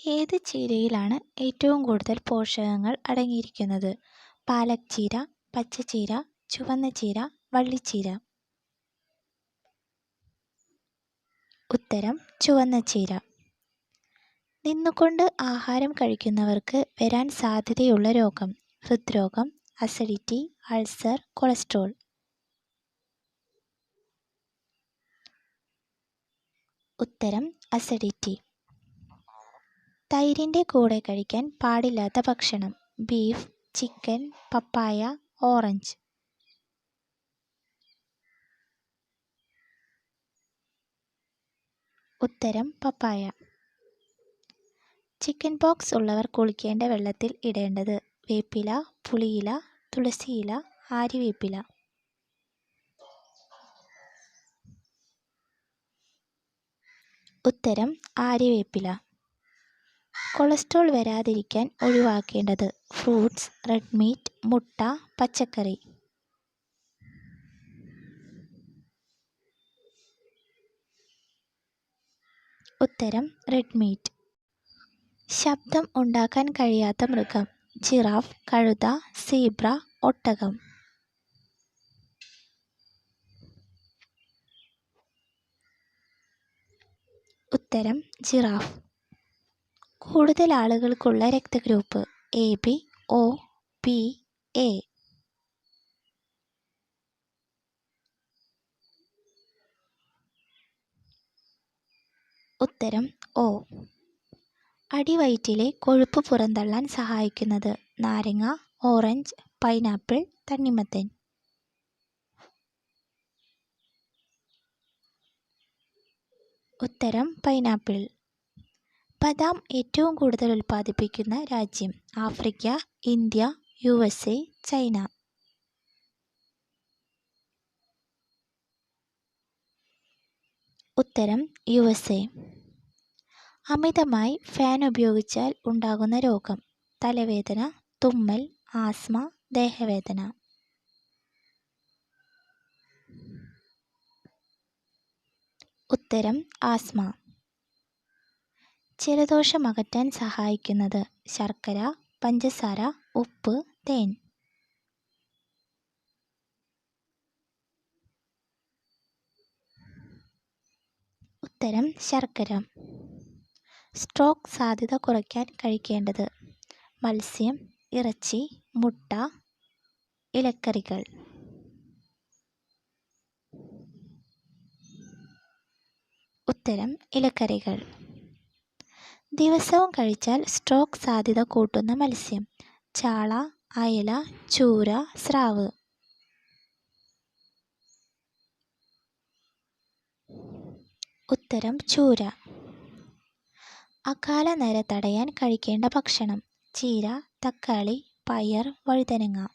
ഏത് ചീരയിലാണ് ഏറ്റവും കൂടുതൽ പോഷകങ്ങൾ അടങ്ങിയിരിക്കുന്നത്? പാലക് ചീര, പച്ചച്ചീര, ചുവന്ന ചീര, വള്ളിച്ചീര? ഉത്തരം ചുവന്ന ചീര. നിന്നുകൊണ്ട് ആഹാരം കഴിക്കുന്നവർക്ക് വരാൻ സാധ്യതയുള്ള രോഗം? ഹൃദ്രോഗം, അസിഡിറ്റി, അൾസർ, കൊളസ്ട്രോൾ? ഉത്തരം അസിഡിറ്റി. തൈരിൻ്റെ കൂടെ കഴിക്കാൻ പാടില്ലാത്ത ഭക്ഷണം? ബീഫ്, ചിക്കൻ, പപ്പായ, ഓറഞ്ച്? ഉത്തരം പപ്പായ. ചിക്കൻ പോക്സ് ഉള്ളവർ കുളിക്കേണ്ട വെള്ളത്തിൽ ഇടേണ്ടത്? വേപ്പില, പുളിയില, തുളസിയില, ആര്യവേപ്പില? ഉത്തരം ആര്യവേപ്പില. കൊളസ്ട്രോൾ വരാതിരിക്കാൻ ഒഴിവാക്കേണ്ടത്? ഫ്രൂട്ട്സ്, റെഡ് മീറ്റ്, മുട്ട, പച്ചക്കറി? ഉത്തരം റെഡ് മീറ്റ്. ശബ്ദം ഉണ്ടാക്കാൻ കഴിയാത്ത മൃഗം? ജിറാഫ്, കഴുത, സീബ്ര, ഒട്ടകം? ഉത്തരം ജിറാഫ്. കൂടുതൽ ആളുകൾക്കുള്ള രക്തഗ്രൂപ്പ്? A B, O, B, A? ഉത്തരം ഒ. അടിവയറ്റിലെ കൊഴുപ്പ് പുറന്തള്ളാൻ സഹായിക്കുന്നത്? നാരങ്ങ, ഓറഞ്ച്, പൈനാപ്പിൾ, തണ്ണിമത്തൻ? ഉത്തരം പൈനാപ്പിൾ. ബദാം ഏറ്റവും കൂടുതൽ ഉൽപ്പാദിപ്പിക്കുന്ന രാജ്യം? Africa, India, USA, China? ഉത്തരം USA. അമിതമായി ഫാൻ ഉപയോഗിച്ചാൽ ഉണ്ടാകുന്ന രോഗം? തലവേദന, തുമ്മൽ, ആസ്മ, ദേഹവേദന? ഉത്തരം ആസ്മ. ജലദോഷം അകറ്റാൻ സഹായിക്കുന്നത്? ശർക്കര, പഞ്ചസാര, ഉപ്പ്, തേൻ? ഉത്തരം ശർക്കര. സ്ട്രോക്ക് സാധ്യത കുറയ്ക്കാൻ കഴിക്കേണ്ടത്? മത്സ്യം, ഇറച്ചി, മുട്ട, ഇലക്കറികൾ? ഉത്തരം ഇലക്കറികൾ. ദിവസവും കഴിച്ചാൽ സ്ട്രോക്ക് സാധ്യത കൂട്ടുന്ന മത്സ്യം? ചാള, അയല, ചൂര, സ്രാവ്? ഉത്തരം ചൂര. അകാലനര തടയാൻ കഴിക്കേണ്ട ഭക്ഷണം? ചീര, തക്കാളി, പയർ, വഴുതനങ്ങ?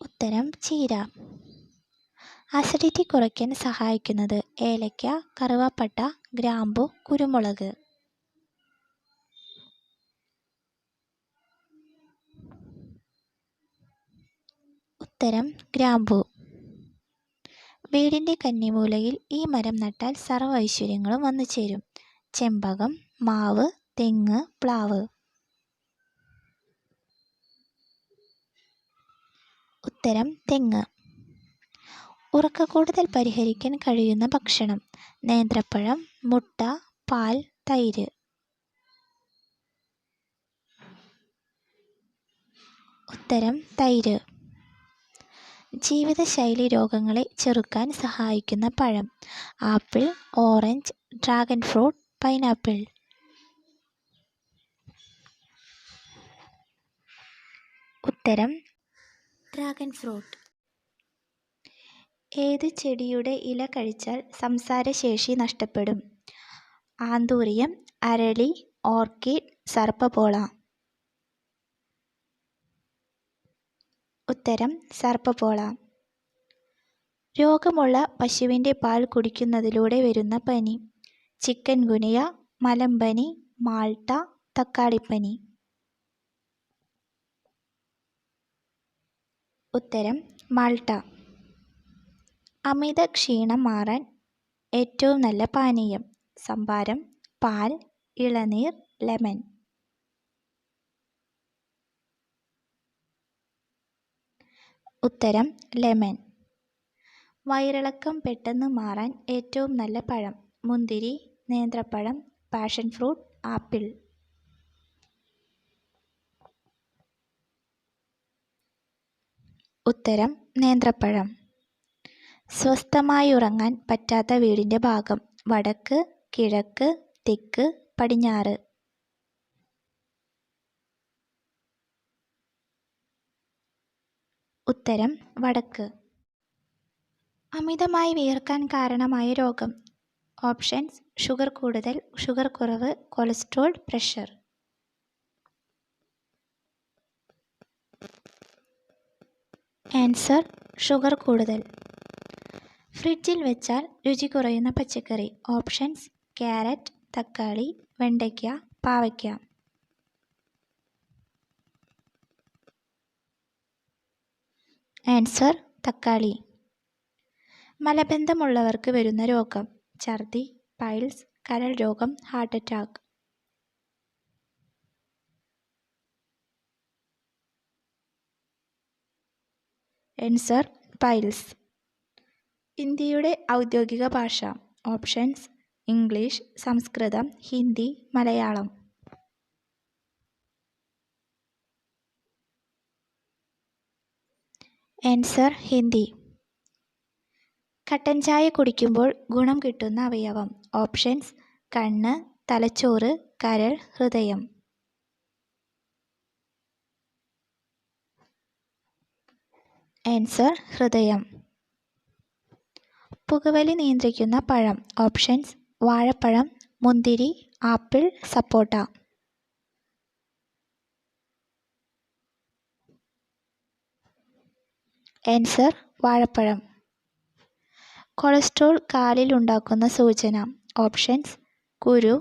ഉത്തരം ചീര. അസിഡിറ്റി കുറയ്ക്കാൻ സഹായിക്കുന്നത്? ഏലക്ക, കറുവാപ്പട്ട, ഗ്രാമ്പു, കുരുമുളക്? ഉത്തരം ഗ്രാമ്പു. വീടിൻ്റെ കന്നിമൂലയിൽ ഈ മരം നട്ടാൽ സർവ്വ ഐശ്വര്യങ്ങളും വന്നു ചേരും? ചെമ്പകം, മാവ്, തെങ്ങ്, പ്ലാവ്? ഉത്തരം തെങ്ങ്. ഉറക്കക്കൂടുതൽ പരിഹരിക്കാൻ കഴിയുന്ന ഭക്ഷണം? നേന്ത്രപ്പഴം, മുട്ട, പാൽ, തൈര്? ഉത്തരം തൈര്. ജീവിതശൈലി രോഗങ്ങളെ ചെറുക്കാൻ സഹായിക്കുന്ന പഴം? Apple, orange, dragon fruit, pineapple? ഉത്തരം ഡ്രാഗൺ ഫ്രൂട്ട്. ഏത് ചെടിയുടെ ഇല കഴിച്ചാൽ സംസാരശേഷി നഷ്ടപ്പെടും? ആന്തൂറിയം, അരളി, ഓർക്കിഡ്, സർപ്പപ്പോള? ഉത്തരം സർപ്പപ്പോള. രോഗമുള്ള പശുവിൻ്റെ പാൽ കുടിക്കുന്നതിലൂടെ വരുന്ന പനി? ചിക്കൻ ഗുനിയ, മലമ്പനി, മാൾട്ട, തക്കാളിപ്പനി? ഉത്തരം മാൾട്ട. അമിത ക്ഷീണം മാറാൻ ഏറ്റവും നല്ല പാനീയം? സംഭാരം, പാൽ, ഇളനീർ, ലെമൺ. ഉത്തരം ലെമൺ. വയറിളക്കം പെട്ടെന്ന് മാറാൻ ഏറ്റവും നല്ല പഴം? മുന്തിരി, നേന്ത്രപ്പഴം, പാഷൻ ഫ്രൂട്ട്, ആപ്പിൾ. ഉത്തരം നേന്ത്രപ്പഴം. സ്വസ്ഥമായി ഉറങ്ങാൻ പറ്റാത്ത വീടിൻ്റെ ഭാഗം? വടക്ക്, കിഴക്ക്, തെക്ക്, പടിഞ്ഞാറ്. ഉത്തരം വടക്ക്. അമിതമായി വിയർക്കാൻ കാരണമായ രോഗം? ഓപ്ഷൻസ്: ഷുഗർ കൂടുതൽ, ഷുഗർ കുറവ്, കൊളസ്ട്രോൾ, പ്രഷർ. ആൻസർ: ഷുഗർ കൂടുതൽ. ഫ്രിഡ്ജിൽ വെച്ചാൽ രുചി കുറയുന്ന പച്ചക്കറി? ഓപ്ഷൻസ്: ക്യാരറ്റ്, തക്കാളി, വെണ്ടയ്ക്ക, പാവയ്ക്ക. ആൻസർ: തക്കാളി. മലബന്ധമുള്ളവർക്ക് വരുന്ന രോഗം? ഛർദി, പൈൽസ്, കരൾ രോഗം, ഹാർട്ട് അറ്റാക്ക്. Answer: piles. ഇന്ത്യയുടെ ഔദ്യോഗിക ഭാഷ? ഓപ്ഷൻസ്: ഇംഗ്ലീഷ്, സംസ്കൃതം, ഹിന്ദി, മലയാളം. ആൻസർ: ഹിന്ദി. കട്ടൻ ചായ കുടിക്കുമ്പോൾ ഗുണം കിട്ടുന്ന അവയവം? ഓപ്ഷൻസ്: കണ്ണ്, തലച്ചോറ്, കരൾ, ഹൃദയം. ആൻസർ: ഹൃദയം. പുകവലി നിയന്ത്രിക്കുന്ന പഴം? ഓപ്ഷൻസ്: വാഴപ്പഴം, മുന്തിരി, ആപ്പിൾ, സപ്പോട്ട. ആൻസർ: വാഴപ്പഴം. കൊളസ്ട്രോൾ കാലിൽ ഉണ്ടാക്കുന്ന സൂചന? ഓപ്ഷൻസ്: കുരു,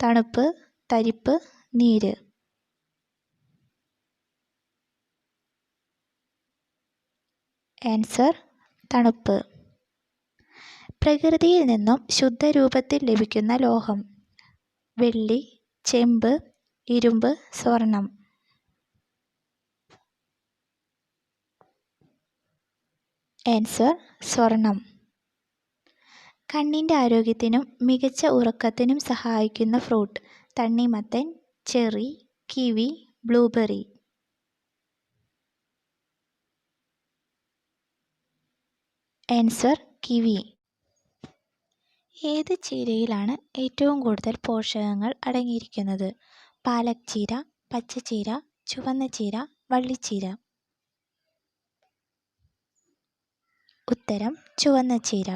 തണുപ്പ്, തരിപ്പ്, നീര്. ആൻസർ: തണുപ്പ്. പ്രകൃതിയിൽ നിന്നും ശുദ്ധരൂപത്തിൽ ലഭിക്കുന്ന ലോഹം? വെള്ളി, ചെമ്പ്, ഇരുമ്പ്, സ്വർണം. ആൻസർ: സ്വർണം. കണ്ണിൻ്റെ ആരോഗ്യത്തിനും മികച്ച ഉറക്കത്തിനും സഹായിക്കുന്ന ഫ്രൂട്ട്? തണ്ണിമത്തൻ, cherry, kiwi, blueberry. Answer: kiwi. ഏത് ചീരയിലാണ് ഏറ്റവും കൂടുതൽ പോഷകങ്ങൾ അടങ്ങിയിരിക്കുന്നത്? പാലക് ചീര, പച്ചച്ചീര, ചുവന്ന ചീര, വള്ളിച്ചീര. ഉത്തരം ചുവന്ന ചീര.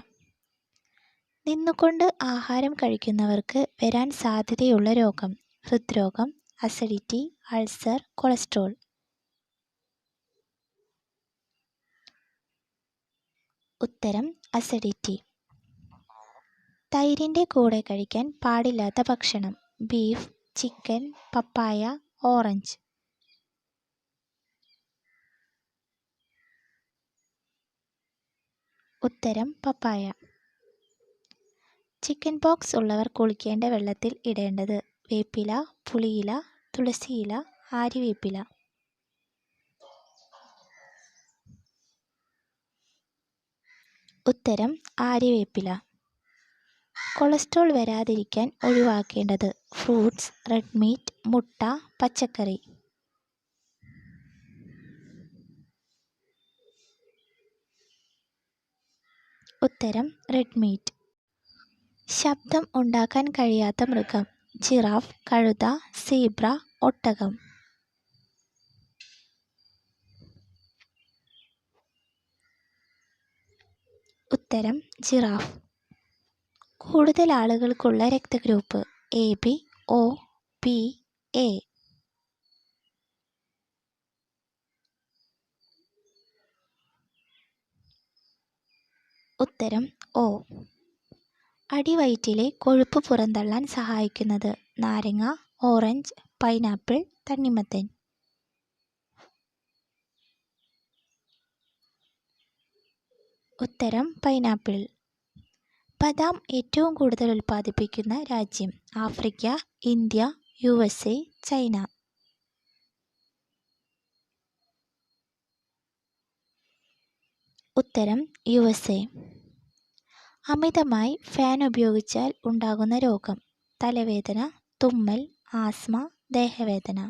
നിന്നുകൊണ്ട് ആഹാരം കഴിക്കുന്നവർക്ക് വരാൻ സാധ്യതയുള്ള രോഗം? ഹൃദ്രോഗം, അസിഡിറ്റി, അൾസർ, കൊളസ്ട്രോൾ. ഉത്തരം അസിഡിറ്റി. തൈരിൻ്റെ കൂടെ കഴിക്കാൻ പാടില്ലാത്ത ഭക്ഷണം? ബീഫ്, ചിക്കൻ, പപ്പായ, ഓറഞ്ച്. ഉത്തരം പപ്പായ. ചിക്കൻ പോക്സ് ഉള്ളവർ കുളിക്കേണ്ട വെള്ളത്തിൽ ഇടേണ്ടത്? വേപ്പില, പുളിയില, തുളസിയില, ആര്യവേപ്പില. ഉത്തരം ആര്യവേപ്പില. കൊളസ്ട്രോൾ വരാതിരിക്കാൻ ഒഴിവാക്കേണ്ടത്? ഫ്രൂട്ട്സ്, റെഡ് മീറ്റ്, മുട്ട, പച്ചക്കറി. ഉത്തരം റെഡ് മീറ്റ്. ശബ്ദം ഉണ്ടാക്കാൻ കഴിയാത്ത മൃഗം? ജിറാഫ്, കഴുത, സീബ്ര, ഒട്ടകം. ഉത്തരം ജിറാഫ്. കൂടുതൽ ആളുകൾക്കുള്ള രക്തഗ്രൂപ്പ്? A B, O, B, A. ഉത്തരം ഒ. അടിവയറ്റിലെ കൊഴുപ്പ് പുറന്തള്ളാൻ സഹായിക്കുന്നത്? നാരങ്ങ, ഓറഞ്ച്, പൈനാപ്പിൾ, തണ്ണിമത്തൻ. ഉത്തരം പൈനാപ്പിൾ. ബദാം ഏറ്റവും കൂടുതൽ ഉൽപ്പാദിപ്പിക്കുന്ന രാജ്യം? Africa, India, USA, China. ഉത്തരം USA. അമിതമായി ഫാൻ ഉപയോഗിച്ചാൽ ഉണ്ടാകുന്ന രോഗം? തലവേദന, തുമ്മൽ, ആസ്മ, ദേഹവേദന.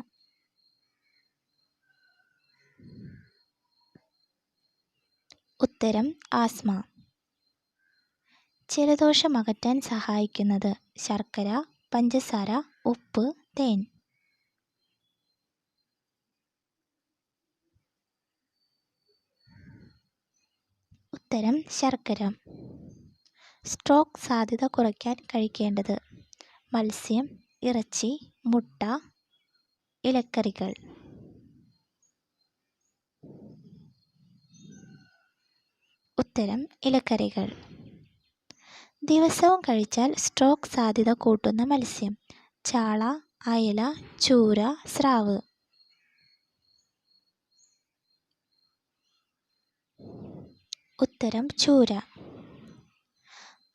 ഉത്തരം ആസ്മ. ജലദോഷം അകറ്റാൻ സഹായിക്കുന്നത്? ശർക്കര, പഞ്ചസാര, ഉപ്പ്, തേൻ. ഉത്തരം ശർക്കര. സ്ട്രോക്ക് സാധ്യത കുറയ്ക്കാൻ കഴിക്കേണ്ടത്? മത്സ്യം, ഇറച്ചി, മുട്ട, ഇലക്കറികൾ. ഉത്തരം ഇലക്കറികൾ. ദിവസവും കഴിച്ചാൽ സ്ട്രോക്ക് സാധ്യത കൂട്ടുന്ന മത്സ്യം? ചാള, അയല, ചൂര, സ്രാവ്. ഉത്തരം ചൂര.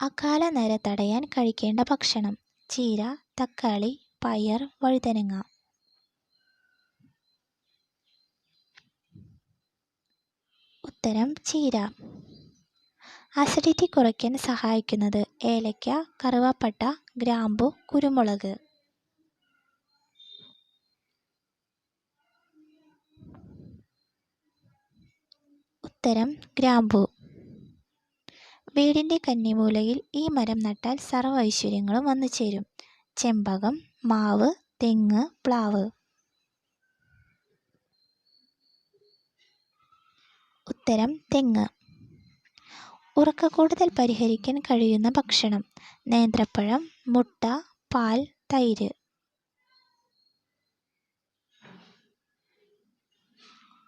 അകാലനര തടയാൻ കഴിക്കേണ്ട ഭക്ഷണം? ചീര, തക്കാളി, പയർ, വഴുതനങ്ങ. ഉത്തരം ചീര. അസിഡിറ്റി കുറയ്ക്കാൻ സഹായിക്കുന്നത്? ഏലക്ക, കറുവാപ്പട്ട, ഗ്രാമ്പു, കുരുമുളക്. ഉത്തരം ഗ്രാമ്പു. വീടിൻ്റെ കന്നിമൂലയിൽ ഈ മരം നട്ടാൽ സർവ്വ ഐശ്വര്യങ്ങളും വന്നു ചേരും? ചെമ്പകം, മാവ്, തെങ്ങ്, പ്ലാവ്. ഉത്തരം തെങ്ങ്. ഉറക്കക്കൂടുതൽ പരിഹരിക്കാൻ കഴിയുന്ന ഭക്ഷണം? നേന്ത്രപ്പഴം, മുട്ട, പാൽ, തൈര്.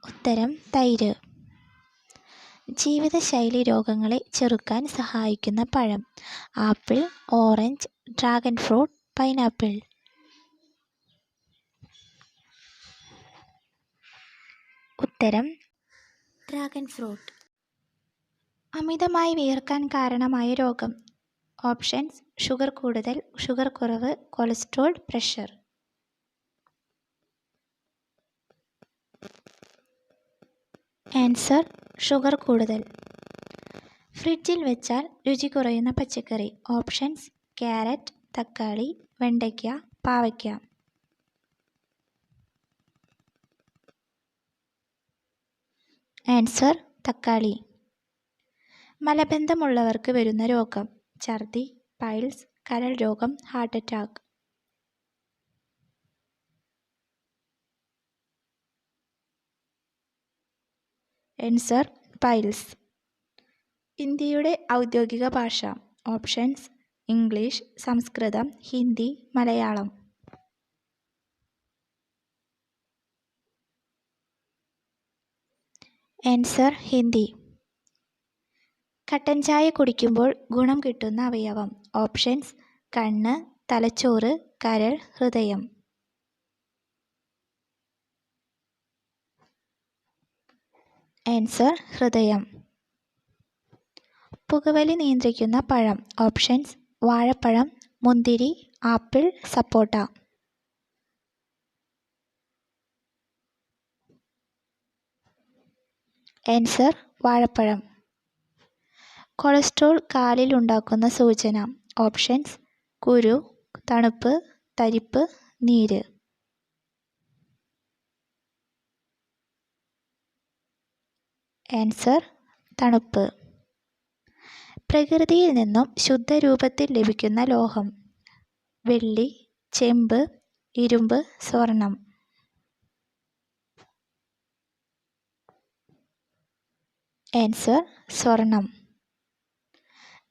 ഉത്തരം തൈര്. ജീവിതശൈലി രോഗങ്ങളെ ചെറുക്കാൻ സഹായിക്കുന്ന പഴം? Apple, orange, dragon fruit, pineapple. ഉത്തരം ഡ്രാഗൺ ഫ്രൂട്ട്. അമിതമായി വിയർക്കാൻ കാരണമായ രോഗം? ഓപ്ഷൻസ്: ഷുഗർ കൂടുതൽ, ഷുഗർ കുറവ്, കൊളസ്ട്രോൾ, പ്രഷർ. ആൻസർ: ഷുഗർ കൂടുതൽ. ഫ്രിഡ്ജിൽ വെച്ചാൽ രുചി കുറയുന്ന പച്ചക്കറി? ഓപ്ഷൻസ്: ക്യാരറ്റ്, തക്കാളി, വെണ്ടയ്ക്ക, പാവയ്ക്ക. ആൻസർ: തക്കാളി. മലബന്ധമുള്ളവർക്ക് വരുന്ന രോഗം? ഛർദി, പൈൽസ്, കരൾ രോഗം, ഹാർട്ട് അറ്റാക്ക്. Answer: piles. ഇന്ത്യയുടെ ഔദ്യോഗിക ഭാഷ? ഓപ്ഷൻസ്: ഇംഗ്ലീഷ്, സംസ്കൃതം, ഹിന്ദി, മലയാളം. ആൻസർ: ഹിന്ദി. കട്ടൻ ചായ കുടിക്കുമ്പോൾ ഗുണം കിട്ടുന്ന അവയവം? ഓപ്ഷൻസ്: കണ്ണ്, തലച്ചോറ്, കരൾ, ഹൃദയം. ആൻസർ: ഹൃദയം. പുകവലി നിയന്ത്രിക്കുന്ന പഴം? ഓപ്ഷൻസ്: വാഴപ്പഴം, മുന്തിരി, ആപ്പിൾ, സപ്പോട്ട. ആൻസർ: വാഴപ്പഴം. കൊളസ്ട്രോൾ കാലിൽ ഉണ്ടാക്കുന്ന സൂചന? ഓപ്ഷൻസ്: കുരു, തണുപ്പ്, തരിപ്പ്, നീര്. ആൻസർ: തണുപ്പ്. പ്രകൃതിയിൽ നിന്നും ശുദ്ധരൂപത്തിൽ ലഭിക്കുന്ന ലോഹം? വെള്ളി, ചെമ്പ്, ഇരുമ്പ്, സ്വർണം. ആൻസർ: സ്വർണം.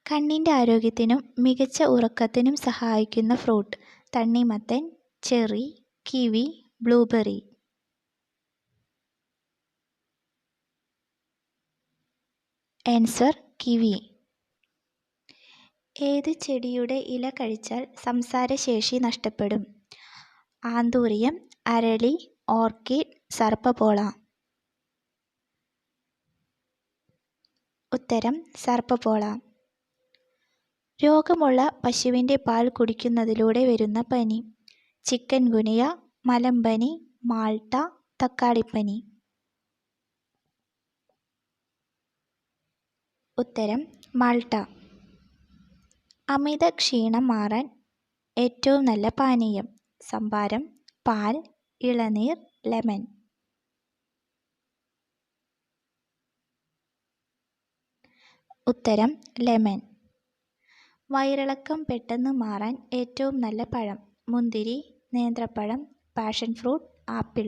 കണ്ണിൻ്റെ ആരോഗ്യത്തിനും മികച്ച ഉറക്കത്തിനും സഹായിക്കുന്ന ഫ്രൂട്ട്? തണ്ണിമത്തൻ, cherry, kiwi, blueberry. Answer: kiwi. ഏത് ചെടിയുടെ ഇല കഴിച്ചാൽ സംസാരശേഷി നഷ്ടപ്പെടും? ആന്തൂറിയം, അരളി, ഓർക്കിഡ്, സർപ്പപ്പോള. ഉത്തരം സർപ്പപ്പോള. രോഗമുള്ള പശുവിൻ്റെ പാൽ കുടിക്കുന്നതിലൂടെ വരുന്ന പനി. ചിക്കൻ ഗുനിയ, മലമ്പനി, മാൾട്ട, തക്കാളിപ്പനി. ഉത്തരം മാൾട്ട. അമിത ക്ഷീണം മാറാൻ ഏറ്റവും നല്ല പാനീയം. സംഭാരം, പാൽ, ഇളനീർ, ലെമൺ. ഉത്തരം ലെമൺ. വയറിളക്കം പെട്ടെന്ന് മാറാൻ ഏറ്റവും നല്ല പഴം. മുന്തിരി, നേന്ത്രപ്പഴം, പാഷൻ ഫ്രൂട്ട്, ആപ്പിൾ.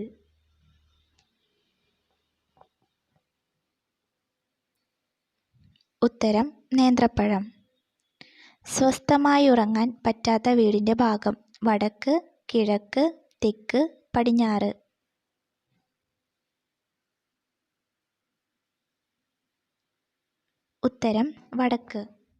ഉത്തരം നേന്ത്രപ്പഴം. സ്വസ്ഥമായി ഉറങ്ങാൻ പറ്റാത്ത വീടിൻ്റെ ഭാഗം. വടക്ക്, കിഴക്ക്, തെക്ക്, പടിഞ്ഞാറ്. ഉത്തരം വടക്ക്.